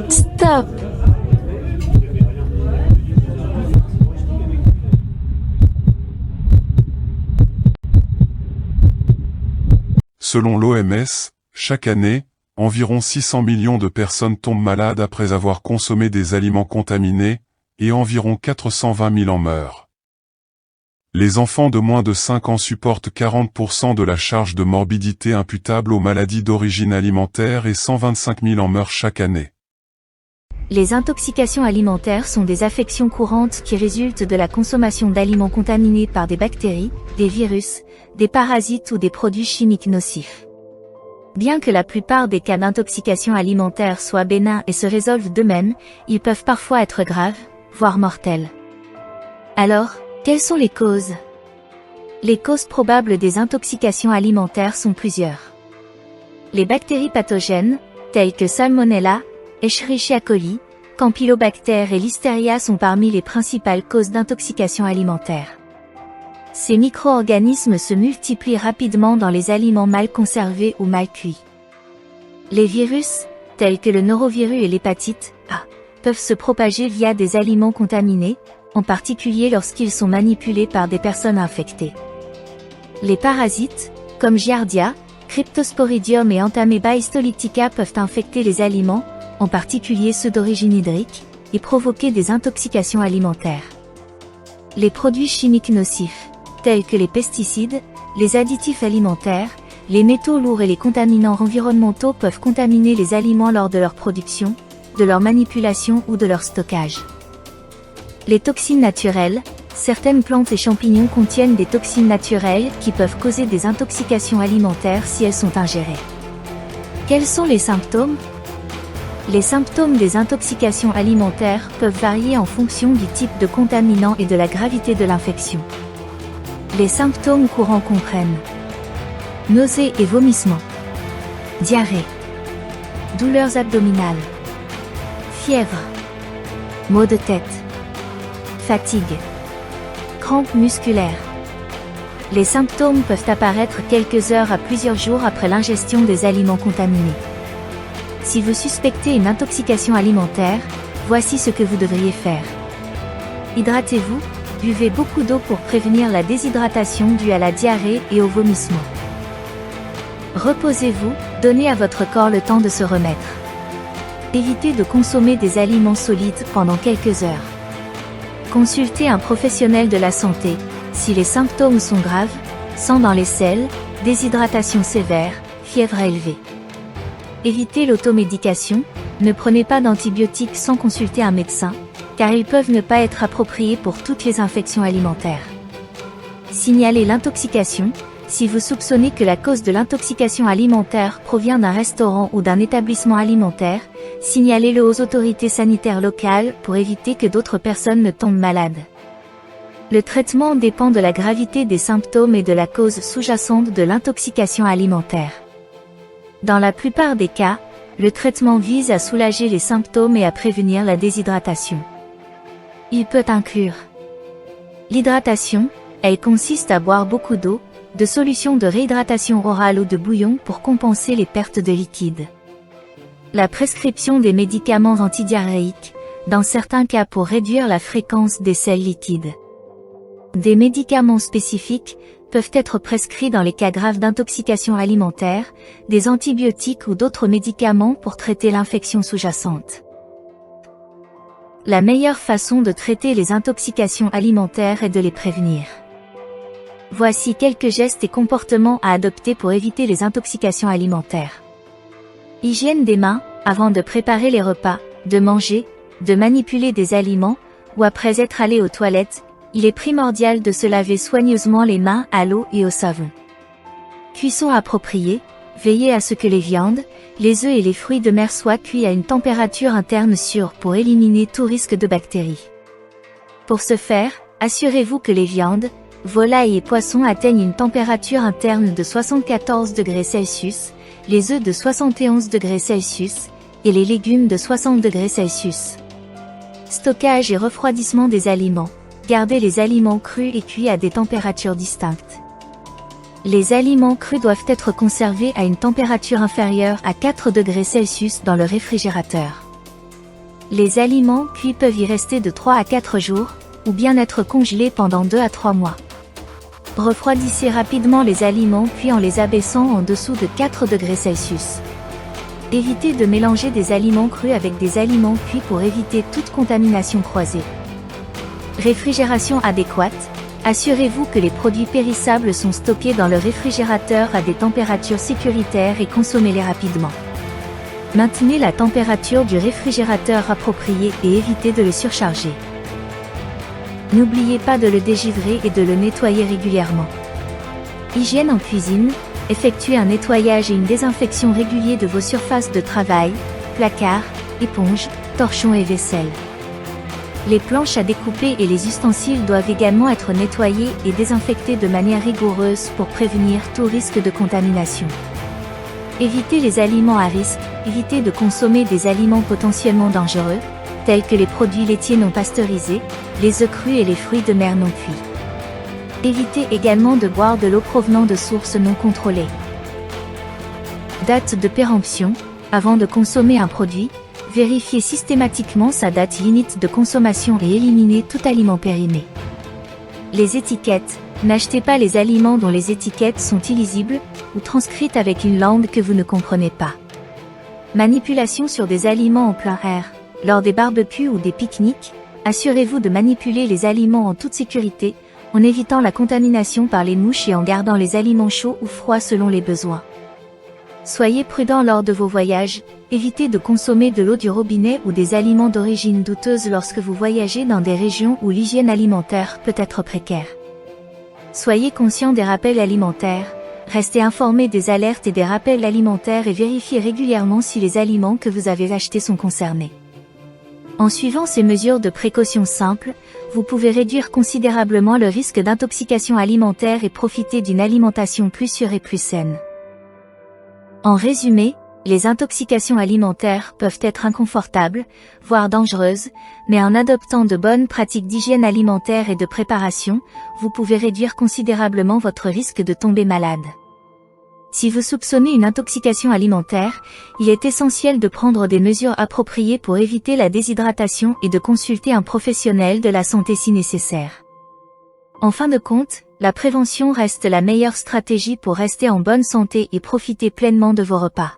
Stop. Selon l'OMS, chaque année, environ 600 millions de personnes tombent malades après avoir consommé des aliments contaminés, et environ 420 000 en meurent. Les enfants de moins de 5 ans supportent 40% de la charge de morbidité imputable aux maladies d'origine alimentaire et 125 000 en meurent chaque année. Les intoxications alimentaires sont des affections courantes qui résultent de la consommation d'aliments contaminés par des bactéries, des virus, des parasites ou des produits chimiques nocifs. Bien que la plupart des cas d'intoxication alimentaire soient bénins et se résolvent d'eux-mêmes, ils peuvent parfois être graves, voire mortels. Alors, quelles sont les causes? Les causes probables des intoxications alimentaires sont plusieurs. Les bactéries pathogènes, telles que Salmonella, Escherichia coli, Campylobacter et Listeria sont parmi les principales causes d'intoxication alimentaire. Ces micro-organismes se multiplient rapidement dans les aliments mal conservés ou mal cuits. Les virus, tels que le norovirus et l'hépatite A, peuvent se propager via des aliments contaminés, en particulier lorsqu'ils sont manipulés par des personnes infectées. Les parasites, comme Giardia, Cryptosporidium et Entamoeba histolytica peuvent infecter les aliments, en particulier ceux d'origine hydrique, et provoquer des intoxications alimentaires. Les produits chimiques nocifs, tels que les pesticides, les additifs alimentaires, les métaux lourds et les contaminants environnementaux peuvent contaminer les aliments lors de leur production, de leur manipulation ou de leur stockage. Les toxines naturelles, certaines plantes et champignons contiennent des toxines naturelles qui peuvent causer des intoxications alimentaires si elles sont ingérées. Quels sont les symptômes ? Les symptômes des intoxications alimentaires peuvent varier en fonction du type de contaminant et de la gravité de l'infection. Les symptômes courants comprennent nausées et vomissements, diarrhée, douleurs abdominales, fièvre, maux de tête, fatigue, crampes musculaires. Les symptômes peuvent apparaître quelques heures à plusieurs jours après l'ingestion des aliments contaminés. Si vous suspectez une intoxication alimentaire, voici ce que vous devriez faire. Hydratez-vous, buvez beaucoup d'eau pour prévenir la déshydratation due à la diarrhée et au vomissement. Reposez-vous, donnez à votre corps le temps de se remettre. Évitez de consommer des aliments solides pendant quelques heures. Consultez un professionnel de la santé, si les symptômes sont graves, sang dans les selles, déshydratation sévère, fièvre élevée. Évitez l'automédication, ne prenez pas d'antibiotiques sans consulter un médecin, car ils peuvent ne pas être appropriés pour toutes les infections alimentaires. Signalez l'intoxication, si vous soupçonnez que la cause de l'intoxication alimentaire provient d'un restaurant ou d'un établissement alimentaire, signalez-le aux autorités sanitaires locales pour éviter que d'autres personnes ne tombent malades. Le traitement dépend de la gravité des symptômes et de la cause sous-jacente de l'intoxication alimentaire. Dans la plupart des cas, le traitement vise à soulager les symptômes et à prévenir la déshydratation. Il peut inclure l'hydratation, elle consiste à boire beaucoup d'eau, de solutions de réhydratation orale ou de bouillon pour compenser les pertes de liquide. La prescription des médicaments antidiarrhéiques, dans certains cas pour réduire la fréquence des selles liquides. Des médicaments spécifiques peuvent être prescrits dans les cas graves d'intoxication alimentaire, des antibiotiques ou d'autres médicaments pour traiter l'infection sous-jacente. La meilleure façon de traiter les intoxications alimentaires est de les prévenir. Voici quelques gestes et comportements à adopter pour éviter les intoxications alimentaires. Hygiène des mains, avant de préparer les repas, de manger, de manipuler des aliments, ou après être allé aux toilettes, il est primordial de se laver soigneusement les mains à l'eau et au savon. Cuisson appropriée, veillez à ce que les viandes, les œufs et les fruits de mer soient cuits à une température interne sûre pour éliminer tout risque de bactéries. Pour ce faire, assurez-vous que les viandes, volailles et poissons atteignent une température interne de 74 degrés Celsius, les œufs de 71 degrés Celsius, et les légumes de 60 degrés Celsius. Stockage et refroidissement des aliments. Gardez les aliments crus et cuits à des températures distinctes. Les aliments crus doivent être conservés à une température inférieure à 4 degrés Celsius dans le réfrigérateur. Les aliments cuits peuvent y rester de 3 à 4 jours, ou bien être congelés pendant 2 à 3 mois. Refroidissez rapidement les aliments cuits en les abaissant en dessous de 4 degrés Celsius. Évitez de mélanger des aliments crus avec des aliments cuits pour éviter toute contamination croisée. Réfrigération adéquate. Assurez-vous que les produits périssables sont stockés dans le réfrigérateur à des températures sécuritaires et consommez-les rapidement. Maintenez la température du réfrigérateur appropriée et évitez de le surcharger. N'oubliez pas de le dégivrer et de le nettoyer régulièrement. Hygiène en cuisine. Effectuez un nettoyage et une désinfection réguliers de vos surfaces de travail, placards, éponges, torchons et vaisselle. Les planches à découper et les ustensiles doivent également être nettoyés et désinfectés de manière rigoureuse pour prévenir tout risque de contamination. Évitez les aliments à risque. Évitez de consommer des aliments potentiellement dangereux, tels que les produits laitiers non pasteurisés, les œufs crus et les fruits de mer non cuits. Évitez également de boire de l'eau provenant de sources non contrôlées. Date de péremption. Avant de consommer un produit, vérifiez systématiquement sa date limite de consommation et éliminez tout aliment périmé. Les étiquettes. N'achetez pas les aliments dont les étiquettes sont illisibles ou transcrites avec une langue que vous ne comprenez pas. Manipulation sur des aliments en plein air. Lors des barbecues ou des pique-niques, assurez-vous de manipuler les aliments en toute sécurité, en évitant la contamination par les mouches et en gardant les aliments chauds ou froids selon les besoins. Soyez prudent lors de vos voyages, évitez de consommer de l'eau du robinet ou des aliments d'origine douteuse lorsque vous voyagez dans des régions où l'hygiène alimentaire peut être précaire. Soyez conscient des rappels alimentaires, restez informé des alertes et des rappels alimentaires et vérifiez régulièrement si les aliments que vous avez achetés sont concernés. En suivant ces mesures de précaution simples, vous pouvez réduire considérablement le risque d'intoxication alimentaire et profiter d'une alimentation plus sûre et plus saine. En résumé, les intoxications alimentaires peuvent être inconfortables, voire dangereuses, mais en adoptant de bonnes pratiques d'hygiène alimentaire et de préparation, vous pouvez réduire considérablement votre risque de tomber malade. Si vous soupçonnez une intoxication alimentaire, il est essentiel de prendre des mesures appropriées pour éviter la déshydratation et de consulter un professionnel de la santé si nécessaire. En fin de compte, la prévention reste la meilleure stratégie pour rester en bonne santé et profiter pleinement de vos repas.